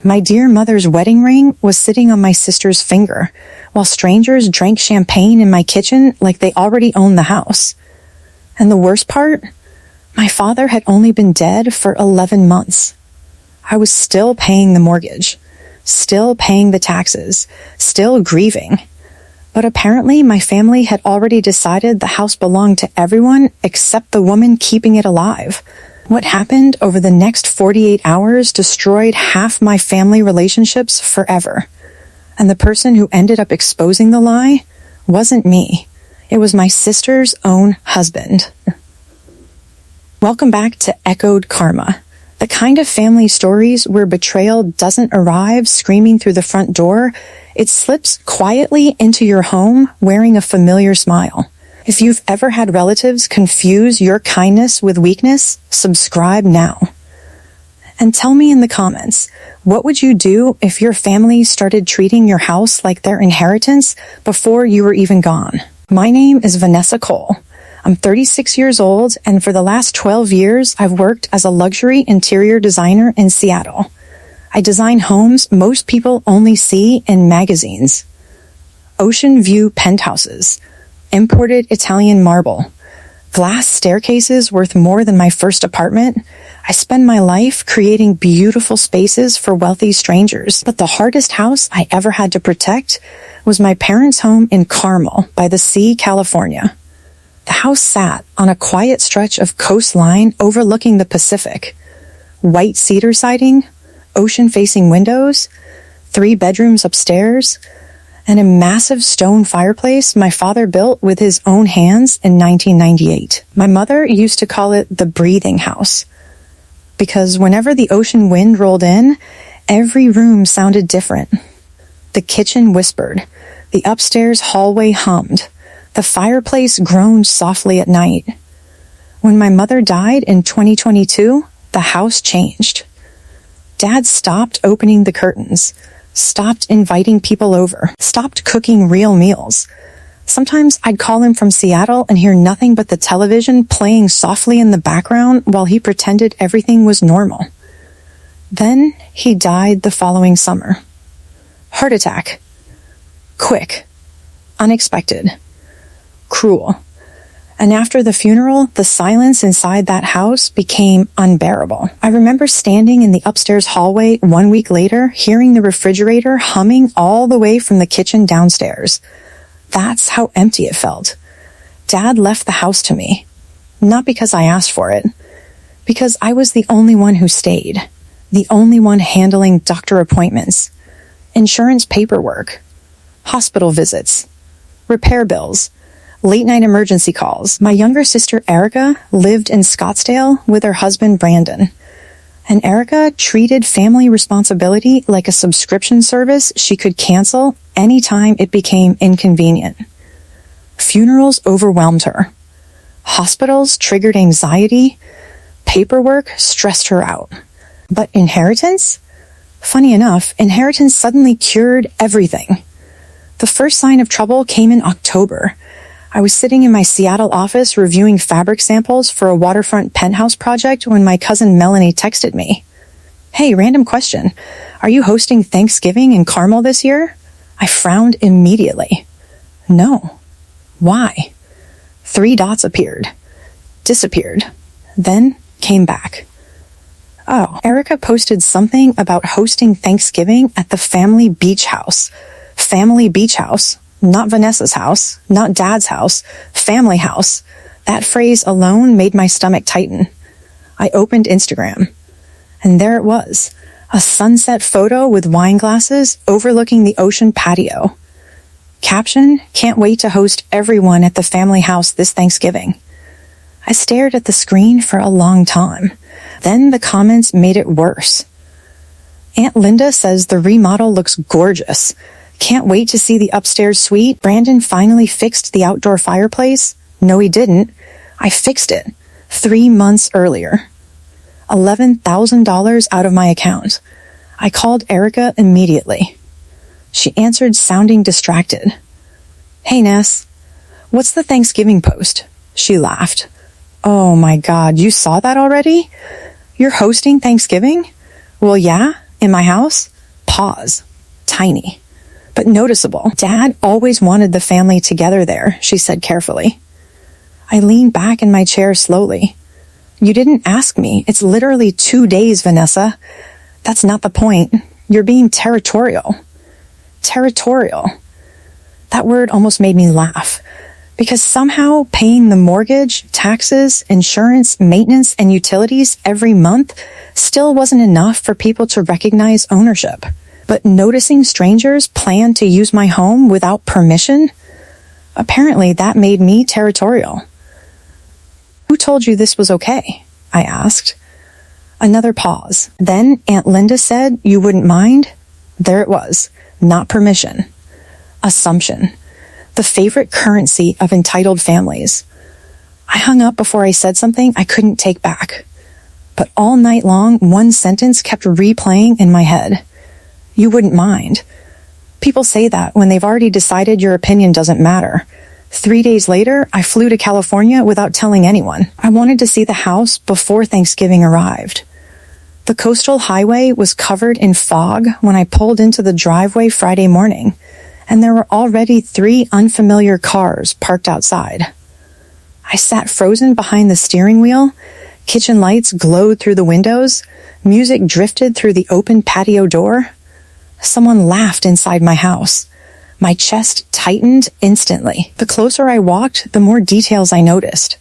My dear mother's wedding ring was sitting on my sister's finger, while strangers drank champagne in my kitchen like they already owned the house. And the worst part? My father had only been dead for 11 months. I was still paying the mortgage, still paying the taxes, still grieving. But apparently my family had already decided the house belonged to everyone except the woman keeping it alive. What happened over the next 48 hours destroyed half my family relationships forever. And the person who ended up exposing the lie wasn't me. It was my sister's own husband. Welcome back to Echoed Karma, the kind of family stories where betrayal doesn't arrive screaming through the front door. It slips quietly into your home wearing a familiar smile. If you've ever had relatives confuse your kindness with weakness, subscribe now. And tell me in the comments, what would you do if your family started treating your house like their inheritance before you were even gone? My name is Vanessa Cole. I'm 36 years old, and for the last 12 years, I've worked as a luxury interior designer in Seattle. I design homes most people only see in magazines. Ocean view penthouses, imported Italian marble, glass staircases worth more than my first apartment. I spend my life creating beautiful spaces for wealthy strangers. But the hardest house I ever had to protect was my parents' home in Carmel by the sea, California. The house sat on a quiet stretch of coastline overlooking the Pacific. White cedar siding, ocean-facing windows, 3 bedrooms upstairs, and a massive stone fireplace my father built with his own hands in 1998. My mother used to call it the breathing house, because whenever the ocean wind rolled in, every room sounded different. The kitchen whispered, the upstairs hallway hummed, the fireplace groaned softly at night. When my mother died in 2022, the house changed. Dad stopped opening the curtains, stopped inviting people over, stopped cooking real meals. Sometimes I'd call him from Seattle and hear nothing but the television playing softly in the background while he pretended everything was normal. Then he died the following summer. Heart attack. Quick. Unexpected. Cruel. And after the funeral, the silence inside that house became unbearable. I remember standing in the upstairs hallway 1 week later, hearing the refrigerator humming all the way from the kitchen downstairs. That's how empty it felt. Dad left the house to me. Not because I asked for it. Because I was the only one who stayed. The only one handling doctor appointments, insurance paperwork, hospital visits, repair bills, late-night emergency calls. My younger sister, Erica, lived in Scottsdale with her husband, Brandon. And Erica treated family responsibility like a subscription service she could cancel anytime it became inconvenient. Funerals overwhelmed her. Hospitals triggered anxiety. Paperwork stressed her out. But inheritance? Funny enough, inheritance suddenly cured everything. The first sign of trouble came in October. I was sitting in my Seattle office reviewing fabric samples for a waterfront penthouse project when my cousin Melanie texted me. Hey, random question. Are you hosting Thanksgiving in Carmel this year? I frowned immediately. No. Why? 3 dots appeared. Disappeared. Then came back. Oh, Erica posted something about hosting Thanksgiving at the family beach house. Family beach house. Not Vanessa's house, not Dad's house, family house. That phrase alone made my stomach tighten. I opened Instagram, and there it was, a sunset photo with wine glasses overlooking the ocean patio. Caption, can't wait to host everyone at the family house this Thanksgiving. I stared at the screen for a long time. Then the comments made it worse. Aunt Linda says the remodel looks gorgeous. Can't wait to see the upstairs suite. Brandon finally fixed the outdoor fireplace. No, he didn't. I fixed it 3 months earlier. $11,000 out of my account. I called Erica immediately. She answered sounding distracted. Hey, Ness. What's the Thanksgiving post? She laughed. Oh my God, you saw that already? You're hosting Thanksgiving? Well, yeah, In my house, pause. Tiny, but noticeable. Dad always wanted the family together there, she said carefully. I leaned back in my chair slowly. You didn't ask me. It's literally 2 days, Vanessa. That's not the point. You're being territorial. Territorial. That word almost made me laugh, because somehow paying the mortgage, taxes, insurance, maintenance, and utilities every month still wasn't enough for people to recognize ownership. But noticing strangers plan to use my home without permission? Apparently that made me territorial. Who told you this was okay? I asked. Another pause. Then Aunt Linda said you wouldn't mind? There it was. Not permission. Assumption. The favorite currency of entitled families. I hung up before I said something I couldn't take back. But all night long, one sentence kept replaying in my head. You wouldn't mind. People say that when they've already decided your opinion doesn't matter. 3 days later, I flew to California without telling anyone. I wanted to see the house before Thanksgiving arrived. The coastal highway was covered in fog when I pulled into the driveway Friday morning, and there were already 3 unfamiliar cars parked outside. I sat frozen behind the steering wheel. Kitchen lights glowed through the windows. Music drifted through the open patio door. Someone laughed inside my house. My chest tightened instantly. The closer I walked, the more details I noticed.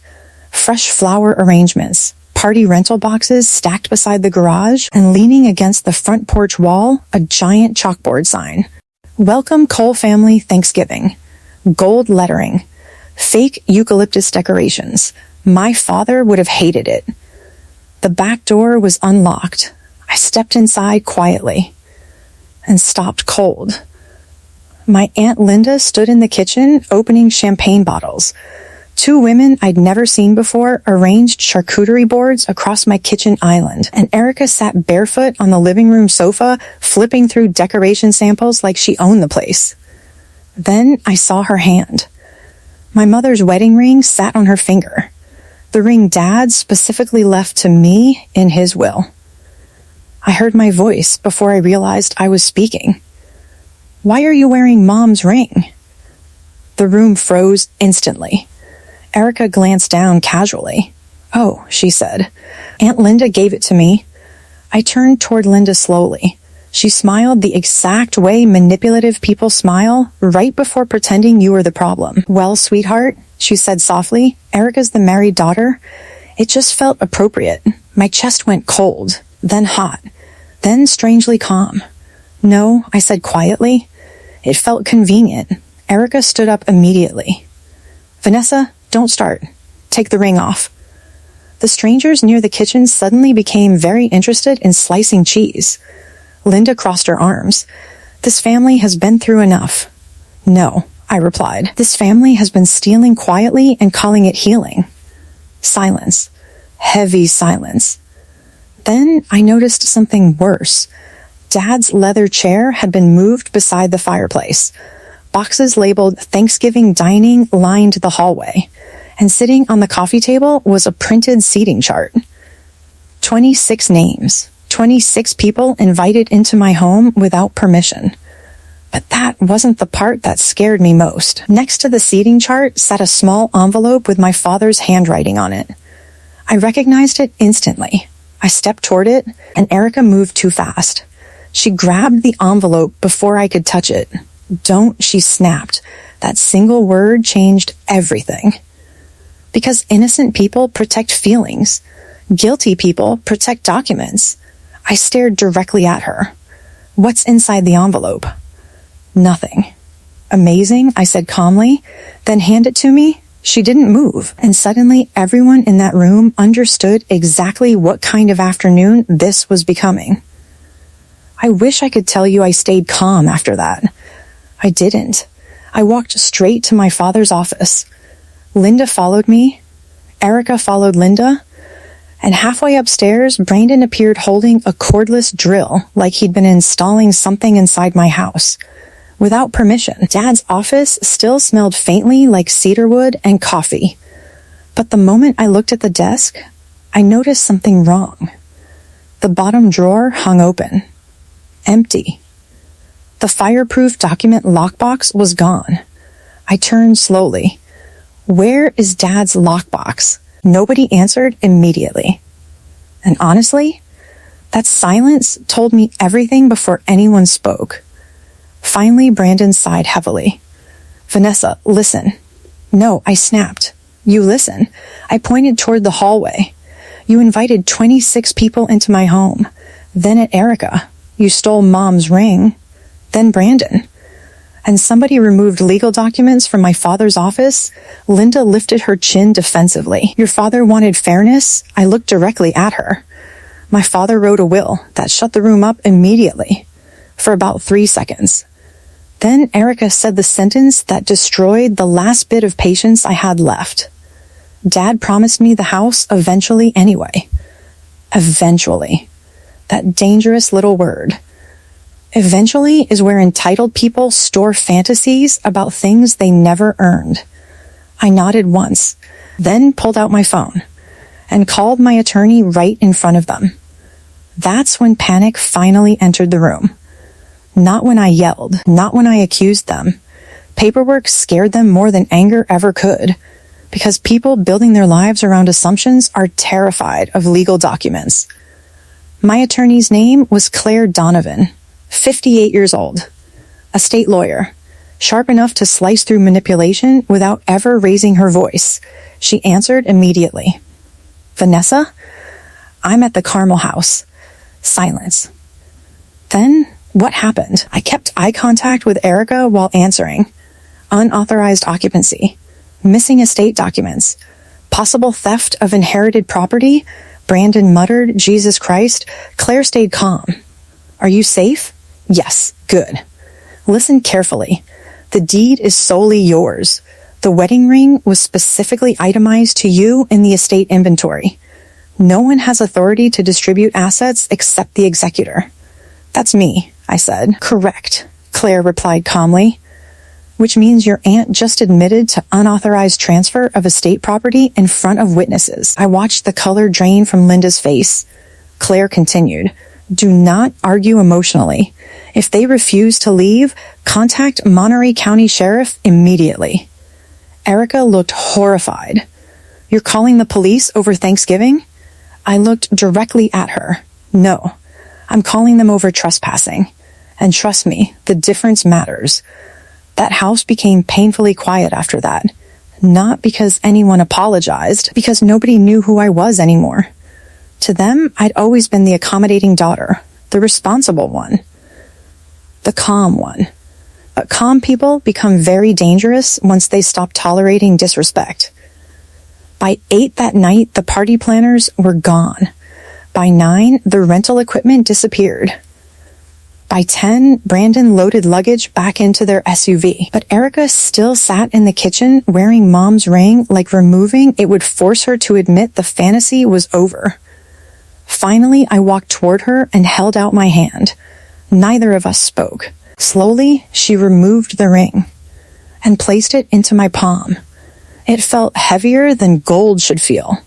Fresh flower arrangements, party rental boxes stacked beside the garage, and leaning against the front porch wall, a giant chalkboard sign. Welcome Cole Family Thanksgiving. Gold lettering. Fake eucalyptus decorations. My father would have hated it. The back door was unlocked. I stepped inside quietly and stopped cold. My Aunt Linda stood in the kitchen opening champagne bottles. 2 women I'd never seen before arranged charcuterie boards across my kitchen island, and Erica sat barefoot on the living room sofa, flipping through decoration samples like she owned the place. Then I saw her hand. My mother's wedding ring sat on her finger, the ring Dad specifically left to me in his will. I heard my voice before I realized I was speaking. Why are you wearing Mom's ring? The room froze instantly. Erica glanced down casually. Oh, she said. Aunt Linda gave it to me. I turned toward Linda slowly. She smiled the exact way manipulative people smile right before pretending you were the problem. Well, sweetheart, she said softly, Erica's the married daughter. It just felt appropriate. My chest went cold, then hot, then strangely calm. No, I said quietly. It felt convenient. Erica stood up immediately. Vanessa, don't start. Take the ring off. The strangers near the kitchen suddenly became very interested in slicing cheese. Linda crossed her arms. This family has been through enough. No, I replied. This family has been stealing quietly and calling it healing. Silence. Heavy silence. Then I noticed something worse. Dad's leather chair had been moved beside the fireplace. Boxes labeled Thanksgiving dining lined the hallway, and sitting on the coffee table was a printed seating chart. 26 names, 26 people invited into my home without permission. But that wasn't the part that scared me most. Next to the seating chart sat a small envelope with my father's handwriting on it. I recognized it instantly. I stepped toward it, and Erica moved too fast. She grabbed the envelope before I could touch it. Don't, she snapped. That single word changed everything. Because innocent people protect feelings. Guilty people protect documents. I stared directly at her. What's inside the envelope? Nothing. Amazing, I said calmly. Then hand it to me. She didn't move, and suddenly everyone in that room understood exactly what kind of afternoon this was becoming. I wish I could tell you I stayed calm after that. I didn't. I walked straight to my father's office. Linda followed me. Erica followed Linda. And halfway upstairs, Brandon appeared holding a cordless drill like he'd been installing something inside my house. Without permission. Dad's office still smelled faintly like cedarwood and coffee. But the moment I looked at the desk, I noticed something wrong. The bottom drawer hung open. empty. The fireproof document lockbox was gone. I turned slowly. Where is Dad's lockbox? Nobody answered immediately. And honestly, that silence told me everything before anyone spoke. Finally, Brandon sighed heavily. Vanessa, listen. No, I snapped. You listen. I pointed toward the hallway. You invited 26 people into my home. Then at Erica. You stole Mom's ring. Then Brandon. And somebody removed legal documents from my father's office. Linda lifted her chin defensively. Your father wanted fairness. I looked directly at her. My father wrote a will that shut the room up immediately. For about 3 seconds. Then Erica said the sentence that destroyed the last bit of patience I had left. Dad promised me the house eventually anyway. Eventually. That dangerous little word. Eventually is where entitled people store fantasies about things they never earned. I nodded once, then pulled out my phone, and called my attorney right in front of them. That's when panic finally entered the room. Not when I yelled, not when I accused them. Paperwork scared them more than anger ever could, because people building their lives around assumptions are terrified of legal documents. My attorney's name was Claire Donovan, 58 years old, a state lawyer, sharp enough to slice through manipulation without ever raising her voice. She answered immediately. Vanessa, I'm at the Carmel house. Silence. Then, what happened? I kept eye contact with Erica while answering. Unauthorized occupancy, missing estate documents, possible theft of inherited property. Brandon muttered, Jesus Christ. Claire stayed calm. Are you safe? Yes, good. Listen carefully. The deed is solely yours. The wedding ring was specifically itemized to you in the estate inventory. No one has authority to distribute assets except the executor. That's me, I said. Correct, Claire replied calmly. Which means your aunt just admitted to unauthorized transfer of estate property in front of witnesses. I watched the color drain from Linda's face. Claire continued, do not argue emotionally. If they refuse to leave, contact Monterey County Sheriff immediately. Erica looked horrified. You're calling the police over Thanksgiving? I looked directly at her. No, I'm calling them over trespassing. And trust me, the difference matters. That house became painfully quiet after that. Not because anyone apologized, because nobody knew who I was anymore. To them, I'd always been the accommodating daughter, the responsible one, the calm one. But calm people become very dangerous once they stop tolerating disrespect. By 8 that night, the party planners were gone. By 9, the rental equipment disappeared. By 10, Brandon loaded luggage back into their SUV. But Erica still sat in the kitchen wearing Mom's ring, like removing it would force her to admit the fantasy was over. Finally, I walked toward her and held out my hand. Neither of us spoke. Slowly, she removed the ring and placed it into my palm. It felt heavier than gold should feel.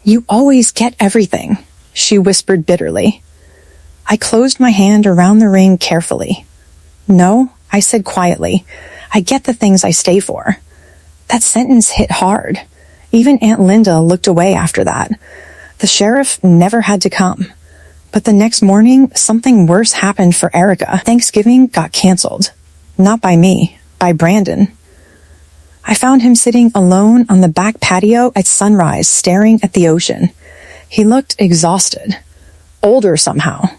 You always get everything, she whispered bitterly. I closed my hand around the ring carefully. No, I said quietly, I get the things I stay for. That sentence hit hard. Even Aunt Linda looked away after that. The sheriff never had to come. But the next morning, something worse happened for Erica. Thanksgiving got canceled. Not by me, by Brandon. I found him sitting alone on the back patio at sunrise, staring at the ocean. He looked exhausted. Older somehow.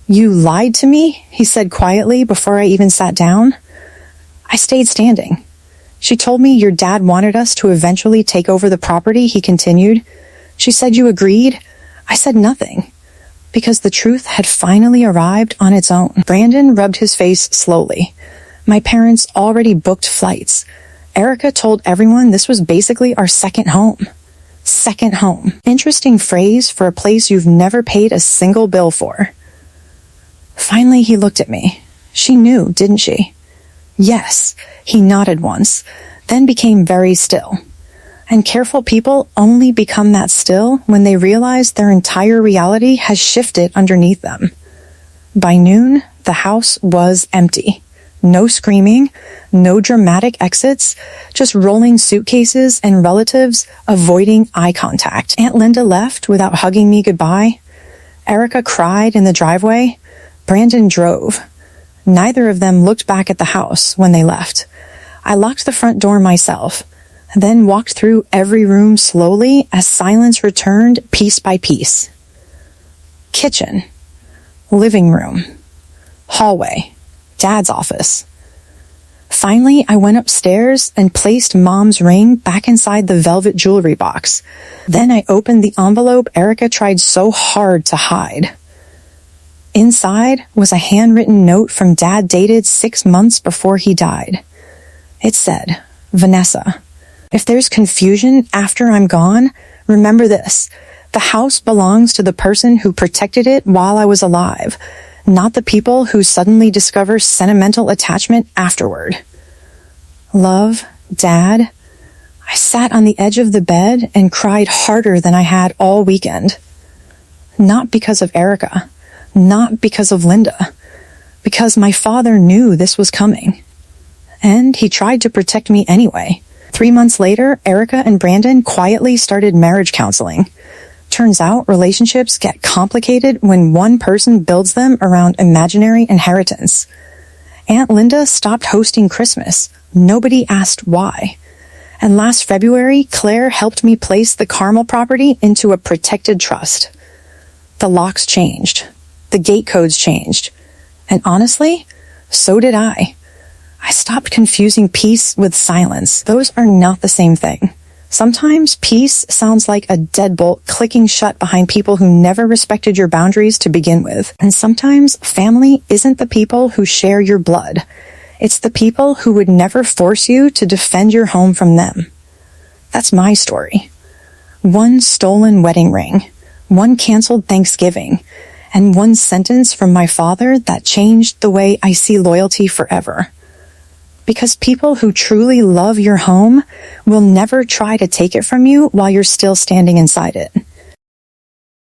You lied to me, he said quietly before I even sat down. I stayed standing. She told me your dad wanted us to eventually take over the property, he continued. She said you agreed. I said nothing, because the truth had finally arrived on its own. Brandon rubbed his face slowly. My parents already booked flights. Erica told everyone this was basically our second home. Second home. Interesting phrase for a place you've never paid a single bill for. Finally, he looked at me. She knew, didn't she? Yes, he nodded once, then became very still. And careful people only become that still when they realize their entire reality has shifted underneath them. By noon, the house was empty. No screaming, no dramatic exits, just rolling suitcases and relatives avoiding eye contact. Aunt Linda left without hugging me goodbye. Erica cried in the driveway. Brandon drove. Neither of them looked back at the house when they left. I locked the front door myself, then walked through every room slowly as silence returned piece by piece. Kitchen, living room, hallway, Dad's office. Finally, I went upstairs and placed Mom's ring back inside the velvet jewelry box. Then I opened the envelope Erica tried so hard to hide. Inside was a handwritten note from Dad dated 6 months before he died. It said, "Vanessa, if there's confusion after I'm gone, remember this. The house belongs to the person who protected it while I was alive, not the people who suddenly discover sentimental attachment afterward. Love, Dad." I sat on the edge of the bed and cried harder than I had all weekend. Not because of Erica, not because of Linda, because my father knew this was coming. And he tried to protect me anyway. 3 months later, Erica and Brandon quietly started marriage counseling. Turns out relationships get complicated when one person builds them around imaginary inheritance. Aunt Linda stopped hosting Christmas. Nobody asked why. And last February, Claire helped me place the Carmel property into a protected trust. The locks changed. The gate codes changed. And honestly, so did I. I stopped confusing peace with silence. Those are not the same thing. Sometimes peace sounds like a deadbolt clicking shut behind people who never respected your boundaries to begin with. And sometimes family isn't the people who share your blood. It's the people who would never force you to defend your home from them. That's my story. One stolen wedding ring, one canceled Thanksgiving, and one sentence from my father that changed the way I see loyalty forever. Because people who truly love your home will never try to take it from you while you're still standing inside it.